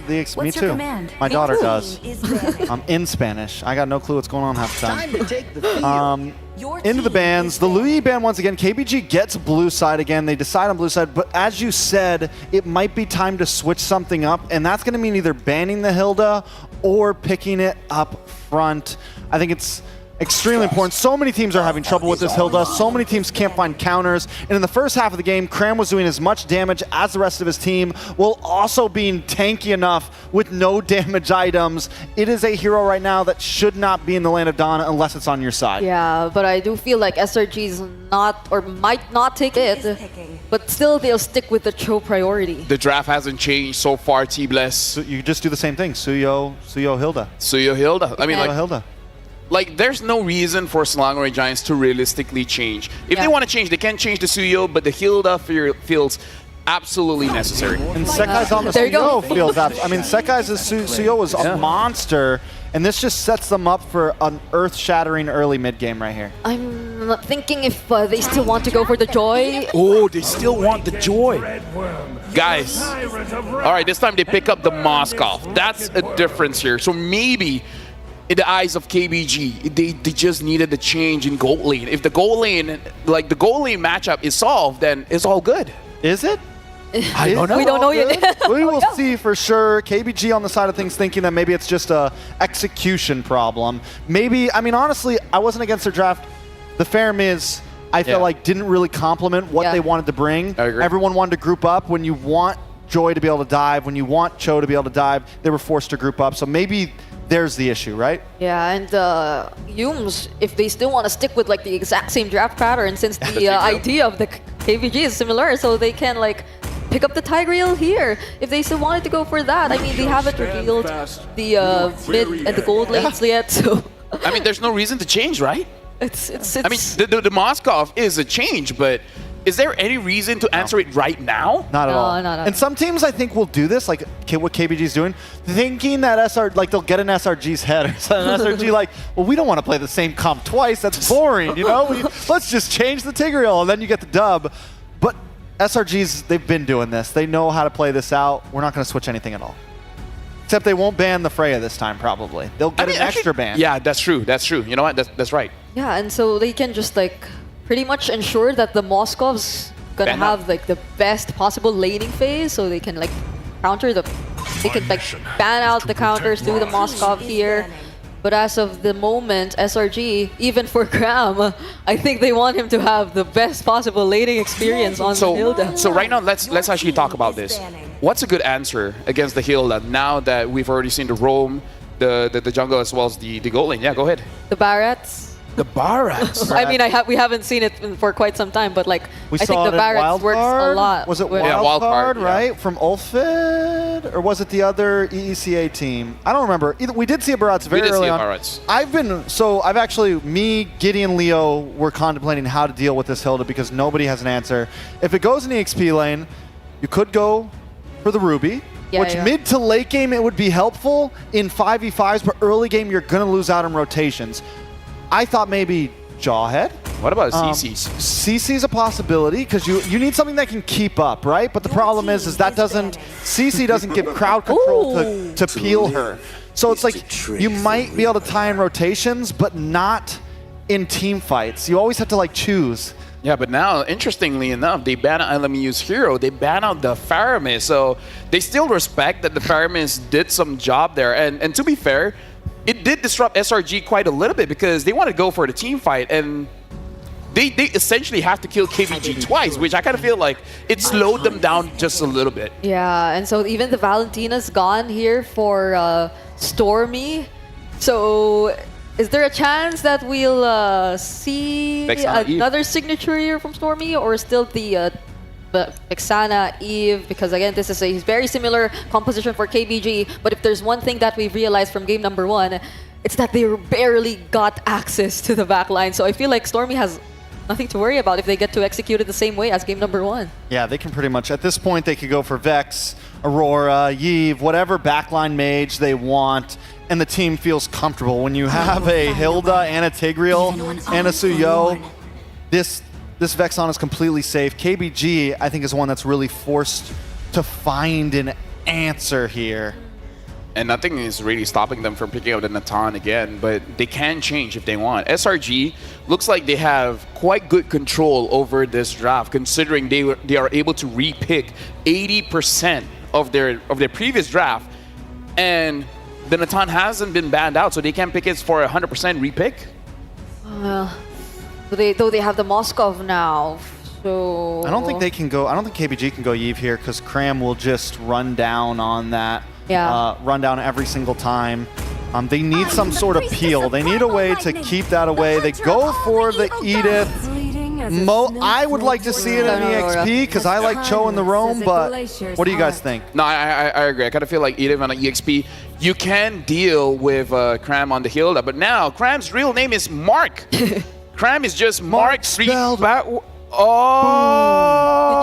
Me too. My daughter does. I'm in Spanish. I got no clue what's going on half the time. Time to take the field. Into the bans. The Louis ban once again. KBG gets blue side again. They decide on blue side, but as you said, it might be time to switch something up, and that's going to mean either banning the Hilda or picking it up front. I think it's extremely important. So many teams are having trouble with this Hilda. So many teams can't find counters. And in the first half of the game, Cram was doing as much damage as the rest of his team, while also being tanky enough with no damage items. It is a hero right now that should not be in the Land of Dawn unless it's on your side. Yeah, but I do feel like SRG is not, or might not take it, but still they'll stick with the Cho priority. The draft hasn't changed so far, T-Bless. So you just do the same thing. Suyo, Hilda. Suyo, Hilda. I mean, Suyo, Hilda. Like, there's no reason for Selangor Red Giants to realistically change. If they want to change, they can change the Suyo, but the Hilda feels absolutely necessary. And Sekai's on the Suyo feels that. I mean, Sekai's Suyo was a monster, and this just sets them up for an earth-shattering early mid-game right here. I'm not thinking if they still want to go for the Joy. Oh, they still want the Joy. Guys, all right, this time they pick up the Moskov. That's a difference here. So maybe in the eyes of KBG, they just needed the change in gold lane. If the gold lane, like the gold lane matchup is solved, then it's all good. Is it? I don't know. We don't know yet. We will see for sure. KBG on the side of things thinking that maybe it's just a execution problem. Maybe, I mean, honestly, I wasn't against their draft. The Fermiz, I felt like didn't really complement what they wanted to bring. I agree. Everyone wanted to group up. When you want Joy to be able to dive, when you want Cho to be able to dive, they were forced to group up. So maybe there's the issue, right? Yeah, and Yums, if they still want to stick with like the exact same draft pattern, since the idea of the KVG is similar, so they can like pick up the Tigreal here. If they still wanted to go for that, I mean, they haven't revealed the mid and the gold lanes yet, so. I mean, there's no reason to change, right? It's I mean, the Moskov is a change, but is there any reason to answer it right now? Not at all. No. And some teams, I think, will do this, like what KBG is doing, thinking that they'll get an SRG's head or something. SRG like, well, we don't want to play the same comp twice. That's boring, you know? Let's just change the Tigreal, and then you get the dub. But SRGs, they've been doing this. They know how to play this out. We're not going to switch anything at all. Except they won't ban the Freya this time, probably. They'll get an extra ban. Yeah, that's true. That's true. You know what? That's right. Yeah, and so they can just like pretty much ensure that the Moskov's gonna have like the best possible laning phase, so they can like counter the, they can like ban out the counters through the Moskov here. But as of the moment, SRG, even for Cram, I think they want him to have the best possible laning experience on the Hilda. So right now, let's actually talk about this. What's a good answer against the Hilda now that we've already seen the roam, the jungle, as well as the gold lane? Yeah, go ahead. The Barats. The Barats. I mean, we haven't seen it for quite some time, but like I think the Barats works a lot. Was it Wild Card, right? From Ulfid? Or was it the other EECA team? I don't remember. We did see a Barats very early on. I've actually, me, Giddy, and Leo were contemplating how to deal with this Hilda because nobody has an answer. If it goes in the XP lane, you could go for the Ruby. Which mid to late game, it would be helpful in 5v5s, but early game, you're going to lose out on rotations. I thought maybe Jawhead. What about CC's? CC's a possibility because you need something that can keep up, right? But the problem is that CC doesn't give crowd control to peel her. So it's like you might be able to tie in rotations, but not in team fights. You always have to like choose. Yeah, but now, interestingly enough, they ban out LMU's hero. They ban out the Faramis. So they still respect that the Faramis did some job there. And to be fair, it did disrupt SRG quite a little bit because they want to go for the team fight, and they essentially have to kill KBG twice, which I kind of feel like it slowed them down just a little bit. Yeah, and so even the Valentina's gone here for Stormy. So is there a chance that we'll see another signature here from Stormy, or still the Vexana, Eve? Because again, this is a very similar composition for KBG, but if there's one thing that we've realized from game number 1, it's that they barely got access to the backline. So I feel like Stormy has nothing to worry about if they get to execute it the same way as game number 1. Yeah, they can pretty much, at this point, they could go for Vex, Aurora, Yve, whatever backline mage they want, and the team feels comfortable. When you have a Hilda and a Tigreal and a Suyo, this Vexana is completely safe. KBG, I think, is one that's really forced to find an answer here. and nothing is really stopping them from picking up the Natan again, but they can change if they want. SRG looks like they have quite good control over this draft, considering they are able to repick 80% of their previous draft, and the Natan hasn't been banned out, so they can pick it for 100% repick. Though they have the Moskov now, so I don't think they can go. I don't think KBG can go Yve here because Cram will just run down on that. Yeah. Run down every single time. They need some sort of peel. They need a way to keep that away. They go for the Edith. I would like to see it in EXP because I like Cho in the roam, but what do you guys think? No, I agree. I kind of feel like Edith on an EXP, you can deal with Cram on the Hilda, but now Cram's real name is Mark. Cram is just Mark spelled. Oh!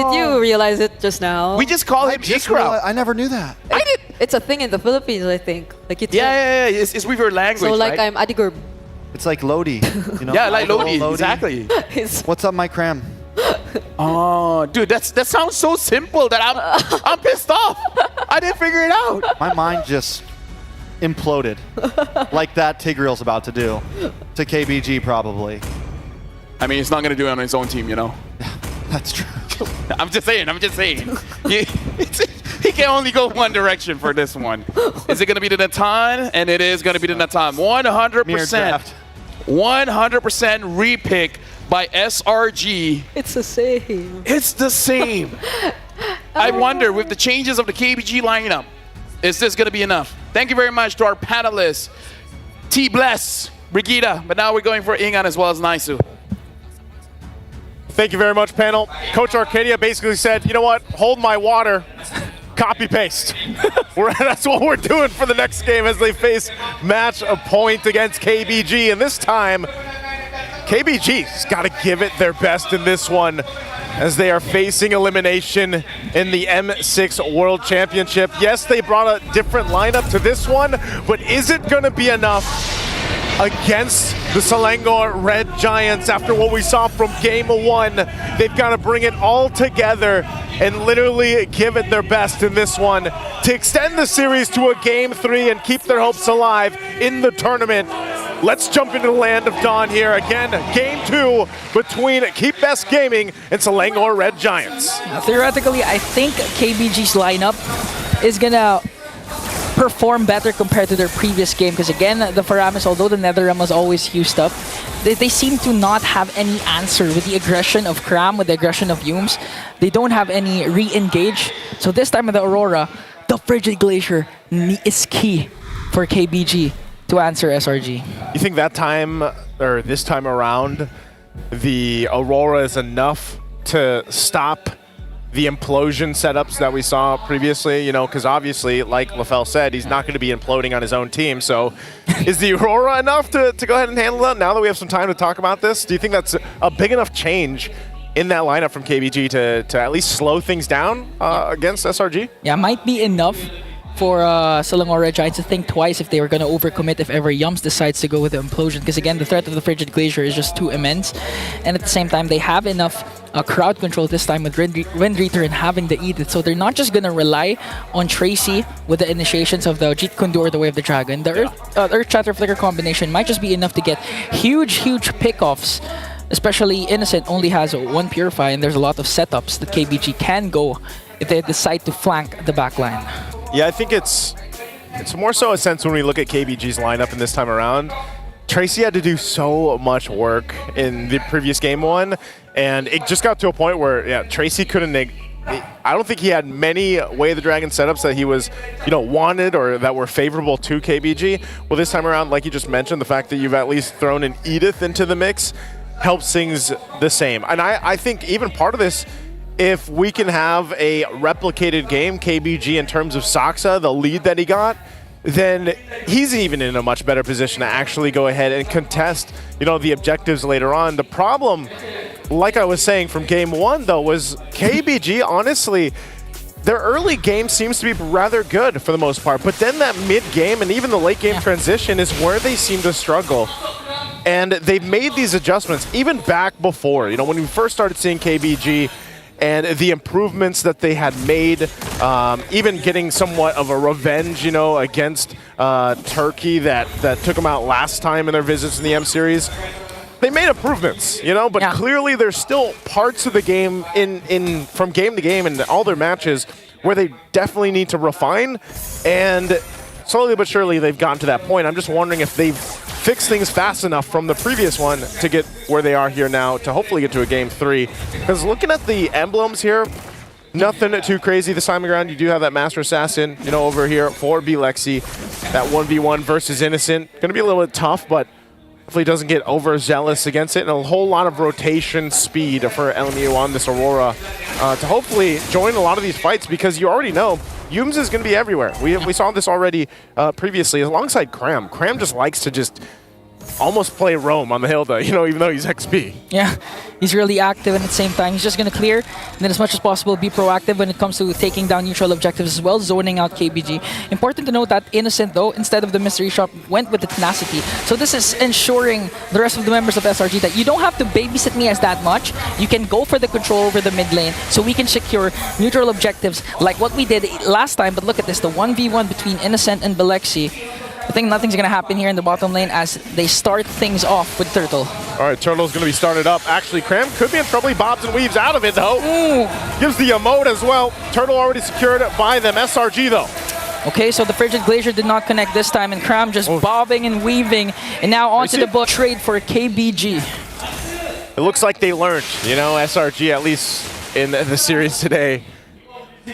Did you realize it just now? We just call him Ikra. I never knew that. I did. It's a thing in the Philippines, I think. Like it's Yeah. It's with your language, So like right? I'm Adigurb. It's like Lodi. You know? Yeah, like Lodi, exactly. What's up, my Cram? Oh, dude, that sounds so simple that I'm pissed off. I didn't figure it out. My mind just imploded like that Tigreal's about to do to KBG probably. I mean, he's not going to do it on his own team, you know? That's true. I'm just saying. He can only go one direction for this one. Is it going to be the Natan? And it is going to be the Natan. 100%. 100% repick by SRG. It's the same. It's the same. I wonder, with the changes of the KBG lineup, is this going to be enough? Thank you very much to our panelists, T-Bless, Brigida, but now we're going for Ingan as well as Naisu. Thank you very much, panel. Coach Arcadia basically said, you know what, hold my water, copy paste. That's what we're doing for the next game as they face match a point against KBG. And this time, KBG's got to give it their best in this one as they are facing elimination in the M6 World Championship. Yes, they brought a different lineup to this one, but is it going to be enough against the Selangor Red Giants after what we saw from Game 1? They've got to bring it all together and literally give it their best in this one to extend the series to a Game 3 and keep their hopes alive in the tournament. Let's jump into the land of Dawn here. Again, Game 2 between Keep Best Gaming and Selangor Red Giants. Theoretically, I think KBG's lineup is gonna perform better compared to their previous game because again, the Faramis, although the Netherrealm was always used up, they seem to not have any answer with the aggression of Cram, with the aggression of Yumes. They don't have any re-engage. So this time with the Aurora, the Frigid Glacier is key for KBG to answer SRG. You think that time, or this time around, the Aurora is enough to stop the implosion setups that we saw previously, you know, because obviously, like LaFell said, he's not going to be imploding on his own team. So is the Aurora enough to go ahead and handle that now that we have some time to talk about this? Do you think that's a big enough change in that lineup from KBG to at least slow things down against SRG? Yeah, might be enough for Selangor Red Giants to think twice if they were going to overcommit if ever Yums decides to go with the implosion, because again, the threat of the Frigid Glacier is just too immense, and at the same time, they have enough crowd control this time with Wind Reader and having the Edith, so they're not just going to rely on Tracy with the initiations of the Jeet Kune Do or the Way of the Dragon. The Earth Shatter Flicker combination might just be enough to get huge pickoffs. Especially Innocent only has one Purify, and there's a lot of setups that KBG can go if they decide to flank the backline. Yeah, I think it's more so a sense when we look at KBG's lineup in this time around. Tracy had to do so much work in the previous Game 1, and it just got to a point where, yeah, Tracy couldn't. I don't think he had many Way of the Dragon setups that he was, wanted or that were favorable to KBG. Well, this time around, like you just mentioned, the fact that you've at least thrown an Edith into the mix helps things the same. And I think even part of this, if we can have a replicated game, KBG, in terms of Saksa, the lead that he got, then he's even in a much better position to actually go ahead and contest, the objectives later on. The problem, like I was saying from Game 1, though, was KBG, honestly, their early game seems to be rather good for the most part, but then that mid-game and even the late-game transition is where they seem to struggle. And they've made these adjustments even back before, when we first started seeing KBG and the improvements that they had made, even getting somewhat of a revenge, you know, against Turkey that took them out last time in their visits in the M Series. They made improvements, you know, but clearly there's still parts of the game from game to game in all their matches where they definitely need to refine, and slowly but surely they've gotten to that point. I'm just wondering if they've fixed things fast enough from the previous one to get where they are here now to hopefully get to a game 3. Because looking at the emblems here, nothing too crazy this time around. You do have that Master Assassin, you know, over here for BLexi. That 1v1 versus Innocent. Going to be a little bit tough, but hopefully doesn't get overzealous against it, and a whole lot of rotation speed for LMU on this Aurora to hopefully join a lot of these fights, because you already know Yums is going to be everywhere. We saw this already previously alongside Cram. Cram just likes to just almost play roam on the Hilda, you know, even though he's XP. Yeah, he's really active, and at the same time, he's just going to clear, and then as much as possible, be proactive when it comes to taking down neutral objectives as well, zoning out KBG. Important to note that Innocent, though, instead of the mystery shop, went with the tenacity. So this is ensuring the rest of the members of SRG that you don't have to babysit me as that much. You can go for the control over the mid lane, so we can secure neutral objectives like what we did last time. But look at this, the 1v1 between Innocent and BLexi. I think nothing's going to happen here in the bottom lane as they start things off with Turtle. All right, Turtle's going to be started up. Actually, Cram could be in trouble. He bobs and weaves out of it, though. Ooh. Gives the emote as well. Turtle already secured by them. SRG, though. Okay, so the Frigid Glacier did not connect this time, and Cram just bobbing and weaving. And now onto the boat trade for KBG. It looks like they learned, you know, SRG, at least in the series today.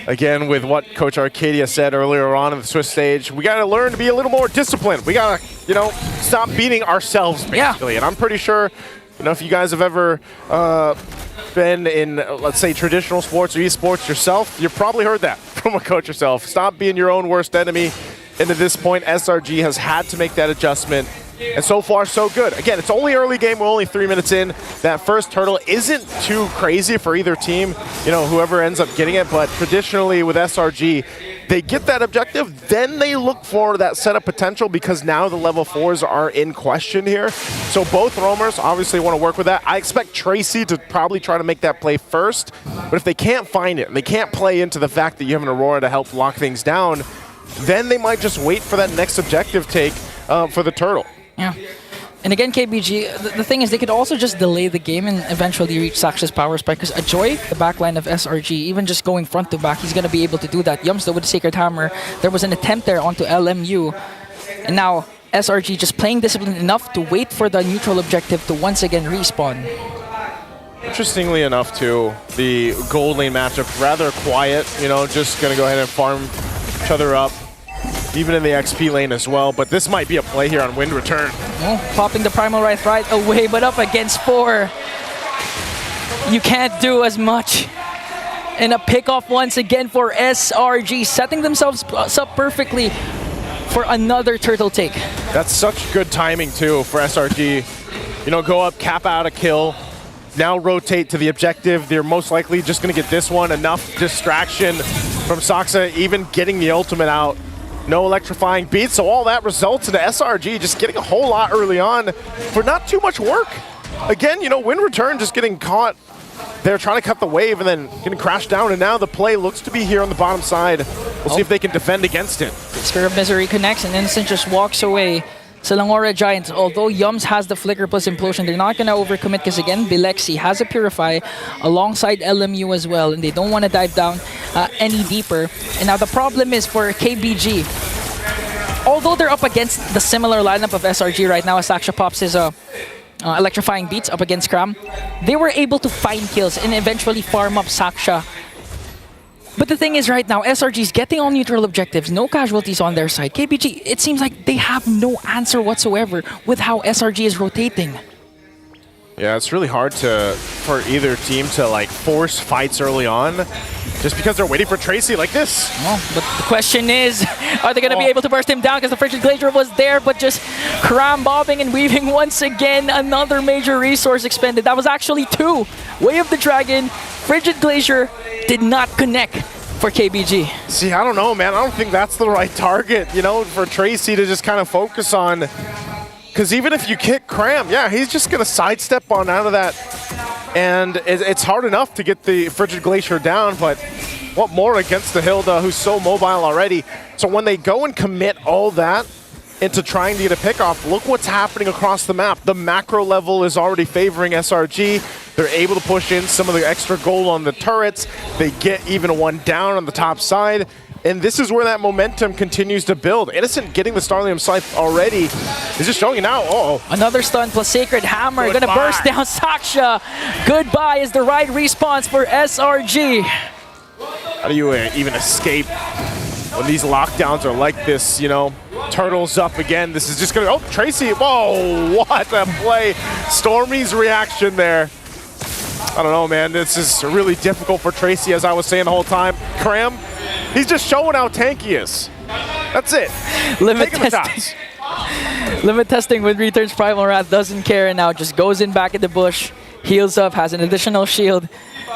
Again, with what Coach Arcadia said earlier on in the Swiss stage, we got to learn to be a little more disciplined. We got to, you know, stop beating ourselves, basically. And I'm pretty sure, you know, if you guys have ever been in, let's say, traditional sports or esports yourself, you've probably heard that from a coach yourself. Stop being your own worst enemy. And at this point, SRG has had to make that adjustment. And so far, so good. Again, it's only early game. We're only 3 minutes in. That first turtle isn't too crazy for either team, you know, whoever ends up getting it. But traditionally with SRG, they get that objective, then they look for that setup potential, because now the level 4s are in question here. So both roamers obviously want to work with that. I expect Tracy to probably try to make that play first. But if they can't find it, and they can't play into the fact that you have an Aurora to help lock things down, then they might just wait for that next objective take for the turtle. Yeah. And again, KBG, the thing is, they could also just delay the game and eventually reach Saksha's power spike, because Ajoy, the backline of SRG, even just going front to back, he's going to be able to do that. Yums, though, with the Sacred Hammer, there was an attempt there onto LMU. And now SRG just playing disciplined enough to wait for the neutral objective to once again respawn. Interestingly enough, too, the gold lane matchup, rather quiet, you know, just going to go ahead and farm each other up. Even in the XP lane as well, but this might be a play here on Wind Return. Oh, popping the Primal Wraith right away, but up against 4. You can't do as much. And a pickoff once again for SRG, setting themselves up perfectly for another turtle take. That's such good timing too for SRG. You know, go up, cap out a kill, now rotate to the objective. They're most likely just gonna get this one. Enough distraction from Saksa, even getting the ultimate out. No electrifying beats, so all that results into SRG just getting a whole lot early on for not too much work. Again, you know, Wind Return just getting caught. They're trying to cut the wave and then getting crashed down, and now the play looks to be here on the bottom side. We'll see if they can defend against it. Spirit of Misery connects, and Innocent just walks away. Selangor Red Giants, although Yums has the Flicker plus Implosion, they're not going to overcommit, because again, BLexi has a Purify alongside LMU as well, and they don't want to dive down any deeper. And now the problem is for KBG, although they're up against the similar lineup of SRG right now, as Saksha pops his electrifying beats up against Cram, they were able to find kills and eventually farm up Saksha. But the thing is, right now, SRG is getting all neutral objectives, no casualties on their side. KBG, it seems like they have no answer whatsoever with how SRG is rotating. Yeah, it's really hard for either team to like force fights early on, just because they're waiting for Tracy like this. Oh, but the question is, are they going to be able to burst him down? Because the Frigid Glacier was there, but just Cram bobbing and weaving once again. Another major resource expended. That was actually 2. Way of the Dragon, Frigid Glacier did not connect for KBG. See, I don't know, man. I don't think that's the right target, you know, for Tracy to just kind of focus on. Because even if you kick Cram, yeah, he's just going to sidestep on out of that And it's hard enough to get the Frigid Glacier down, but what more against the Hilda, who's so mobile already. So when they go and commit all that into trying to get a pickoff, look what's happening across the map. The macro level is already favoring SRG. They're able to push in some of the extra gold on the turrets. They get even one down on the top side. And this is where that momentum continues to build. Innocent getting the Starlium Scythe already is just showing you now. Uh-oh. Another stun plus Sacred Hammer. Gonna burst down Saksha. Goodbye is the right response for SRG. How do you even escape when these lockdowns are like this, you know? Turtles up again. This is just gonna, oh, Tracy, whoa, what a play. Stormy's reaction there. I don't know, man. This is really difficult for Tracy, as I was saying the whole time. Cram, he's just showing how tanky he is. That's it. Limit testing. Limit testing with returns Primal Wrath, doesn't care, and now just goes in back in the bush, heals up, has an additional shield.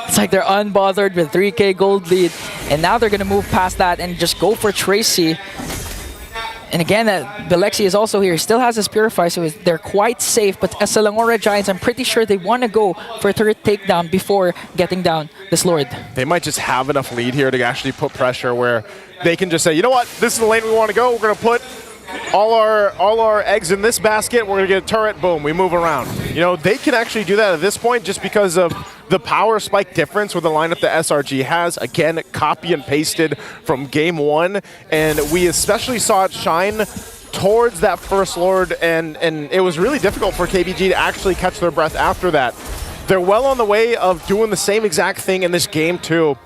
It's like they're unbothered with 3k gold lead, and now they're gonna move past that and just go for Tracy. And again, Bilexi is also here. He still has his Purify, so they're quite safe. But as Selangor Red Giants, I'm pretty sure they want to go for a turret takedown before getting down this Lord. They might just have enough lead here to actually put pressure where they can just say, you know what, this is the lane we want to go. We're going to put all our eggs in this basket. We're going to get a turret. Boom, we move around. You know, they can actually do that at this point just because of the power spike difference with the lineup that SRG has. Again, copy and pasted from game one. And we especially saw it shine towards that first Lord. And it was really difficult for KBG to actually catch their breath after that. They're well on the way of doing the same exact thing in this game too.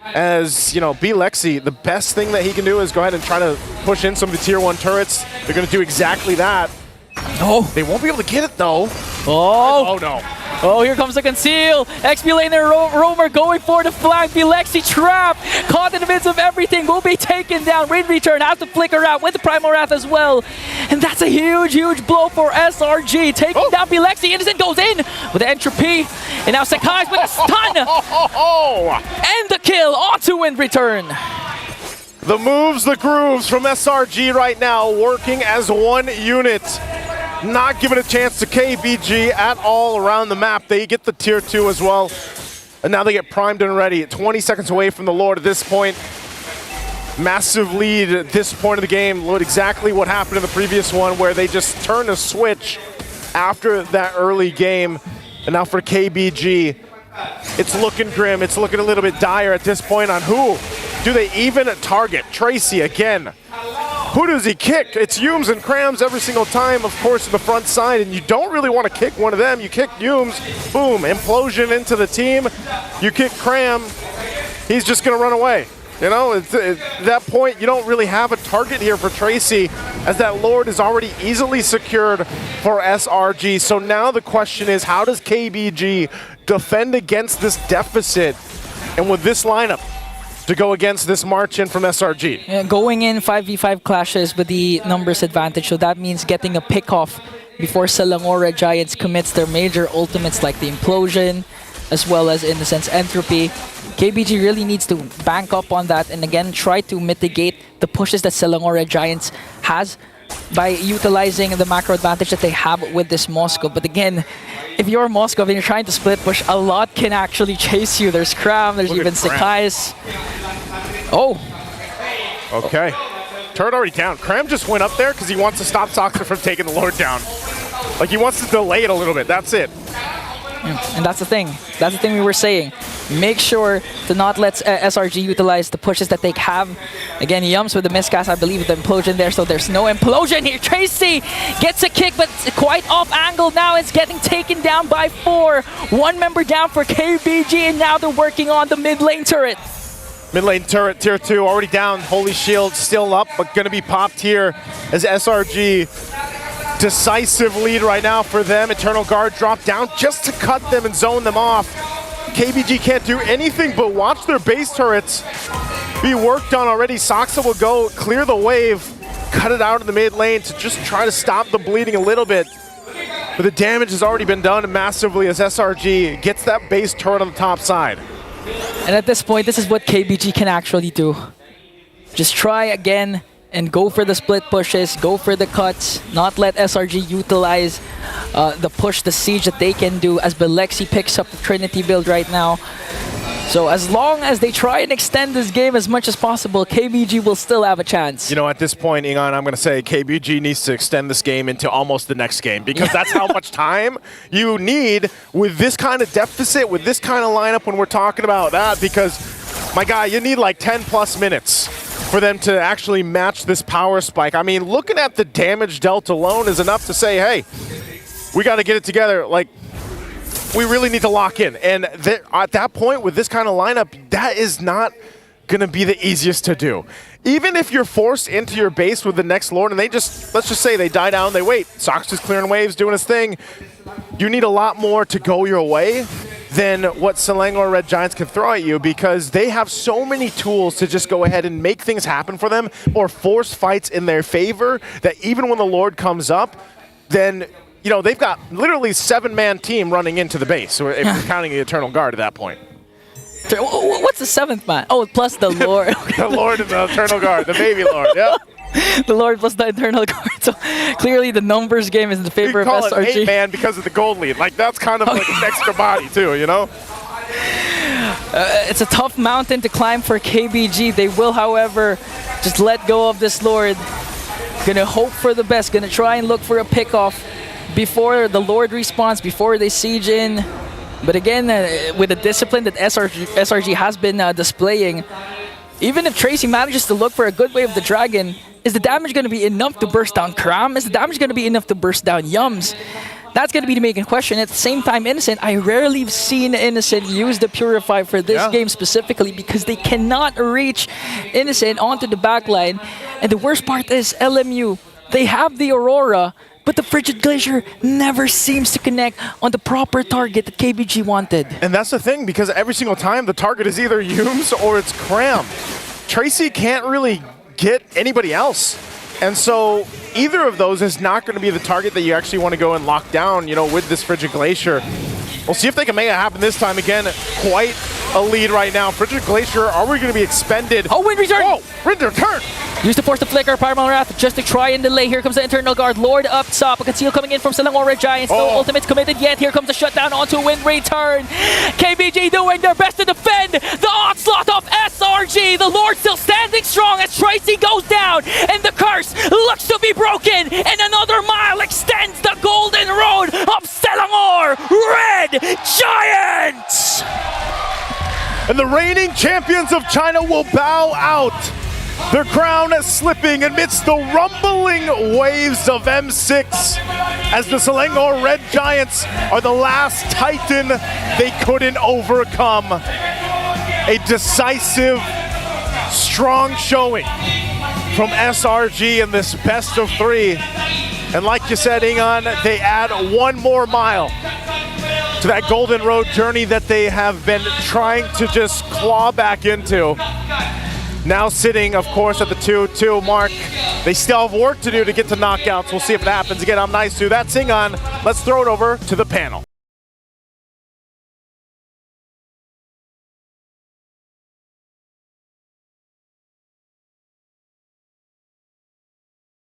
As, you know, Lexi, the best thing that he can do is go ahead and try to push in some of the tier 1 turrets. They're going to do exactly that. Oh. They won't be able to get it, though. Oh. Oh, no. Oh, here comes the conceal. XP laner Roamer going for the flag. Bilexi trapped. Caught in the midst of everything. Will be taken down. Raid return has to flicker out with the Primal Wrath as well. And that's a huge, huge blow for SRG. Taking down Bilexi. Innocent goes in with the entropy. And now Sakai's with a stun. And the kill onto Wind Return. The moves, the grooves from SRG right now working as one unit. Not giving a chance to KBG at all around the map. They get the tier 2 as well. And now they get primed and ready. 20 seconds away from the Lord at this point. Massive lead at this point of the game. Look exactly what happened in the previous one where they just turned a switch after that early game. And now for KBG, it's looking grim. It's looking a little bit dire at this point on who do they even target. Tracy again. Who does he kick? It's Yumes and Crams every single time, of course, to the front side, and you don't really want to kick one of them. You kick Yumes, boom, implosion into the team. You kick Cram, he's just going to run away. You know, at that point, you don't really have a target here for Tracy, as that Lord is already easily secured for SRG. So now the question is, how does KBG defend against this deficit? And with this lineup, to go against this march in from SRG. Yeah, going in 5v5 clashes with the numbers advantage, so that means getting a pick-off before Selangor Red Giants commits their major ultimates like the Implosion, as well as, in the sense, Entropy. KBG really needs to bank up on that and again try to mitigate the pushes that Selangor Red Giants has by utilizing the macro advantage that they have with this Moscow. But again, if you're Moscow and you're trying to split push, a lot can actually chase you. There's Cram, there's even Sakai's. Oh. Okay. Turret already down. Cram just went up there because he wants to stop Soxer from taking the Lord down. Like, he wants to delay it a little bit. That's it. And that's the thing. That's the thing we were saying. Make sure to not let SRG utilize the pushes that they have. Again, Yums with the miscast, I believe, the Implosion there, so there's no Implosion here. Tracy gets a kick, but it's quite off angle now. It's getting taken down by 4. One member down for KBG, and now they're working on the mid lane turret. Mid lane turret, tier 2, already down. Holy Shield still up, but going to be popped here as SRG. Decisive lead right now for them. Eternal Guard dropped down just to cut them and zone them off. KBG can't do anything but watch their base turrets be worked on already. Soxa will go clear the wave, cut it out in the mid lane to just try to stop the bleeding a little bit. But the damage has already been done massively as SRG gets that base turret on the top side. And at this point, this is what KBG can actually do. Just try again and go for the split pushes, go for the cuts, not let SRG utilize the push, the siege that they can do as Belexi picks up the Trinity build right now. So as long as they try and extend this game as much as possible, KBG will still have a chance. You know, at this point, Ingan, I'm going to say KBG needs to extend this game into almost the next game because that's how much time you need with this kind of deficit, with this kind of lineup when we're talking about that, because, my guy, you need like 10 plus minutes for them to actually match this power spike. I mean, looking at the damage dealt alone is enough to say, hey, we got to get it together. Like, we really need to lock in. And at that point, with this kind of lineup, that is not going to be the easiest to do. Even if you're forced into your base with the next Lord and they just, let's just say they die down, they wait. Sox is clearing waves, doing his thing. You need a lot more to go your way than what Selangor Red Giants can throw at you because they have so many tools to just go ahead and make things happen for them or force fights in their favor that even when the Lord comes up, then you know, they've got literally 7-man team running into the base, so if you're counting the Eternal Guard at that point. What's the 7th man? Oh, plus the Lord. The Lord and the Eternal Guard, the baby Lord, yeah. The Lord plus the Eternal Guard. So clearly the numbers game is in the favor of SRG. You call it 8-man because of the gold lead. Like, that's kind of like an extra body, too, you know? It's a tough mountain to climb for KBG. They will, however, just let go of this Lord. Gonna hope for the best. Gonna try and look for a pickoff before the Lord respawns, before they siege in. But again, with the discipline that SRG has been displaying, even if Tracy manages to look for a good wave of the Dragon, is the damage going to be enough to burst down Kram? Is the damage going to be enough to burst down Yums? That's going to be the main question. At the same time, Innocent, I rarely have seen Innocent use the Purify for this game specifically because they cannot reach Innocent onto the backline. And the worst part is LMU, they have the Aurora, but the Frigid Glacier never seems to connect on the proper target that KBG wanted. And that's the thing, because every single time the target is either Yums or it's Cram. Tracy can't really get anybody else. And so either of those is not going to be the target that you actually want to go and lock down, you know, with this Frigid Glacier. We'll see if they can make it happen this time. Again, quite a lead right now. Frigid Glacier, are we going to be expended? Oh, wind return! Oh, wind return! Use the force to flicker, Pyromal Wrath, just to try and delay. Here comes the Internal Guard. Lord up top. A conceal coming in from Selangor Red Giants. No ultimates committed yet. Here comes the shutdown onto a wind return. KBG doing their best to defend the onslaught of SRG. The Lord still standing strong as Tracy goes down. And the curse looks to be broken. And another mile extends the golden road of Selangor Red Giants. And the reigning champions of China will bow out. Their crown is slipping amidst the rumbling waves of M6 as the Selangor Red Giants are the last Titan they couldn't overcome. A decisive, strong showing from SRG in this best of 3. And like you said, Ingan, they add one more mile to that Golden Road journey that they have been trying to just claw back into. Now sitting, of course, at the 2-2 mark. They still have work to do to get to knockouts. We'll see if it happens. Again, I'm Nice to. That's Ingan. Let's throw it over to the panel.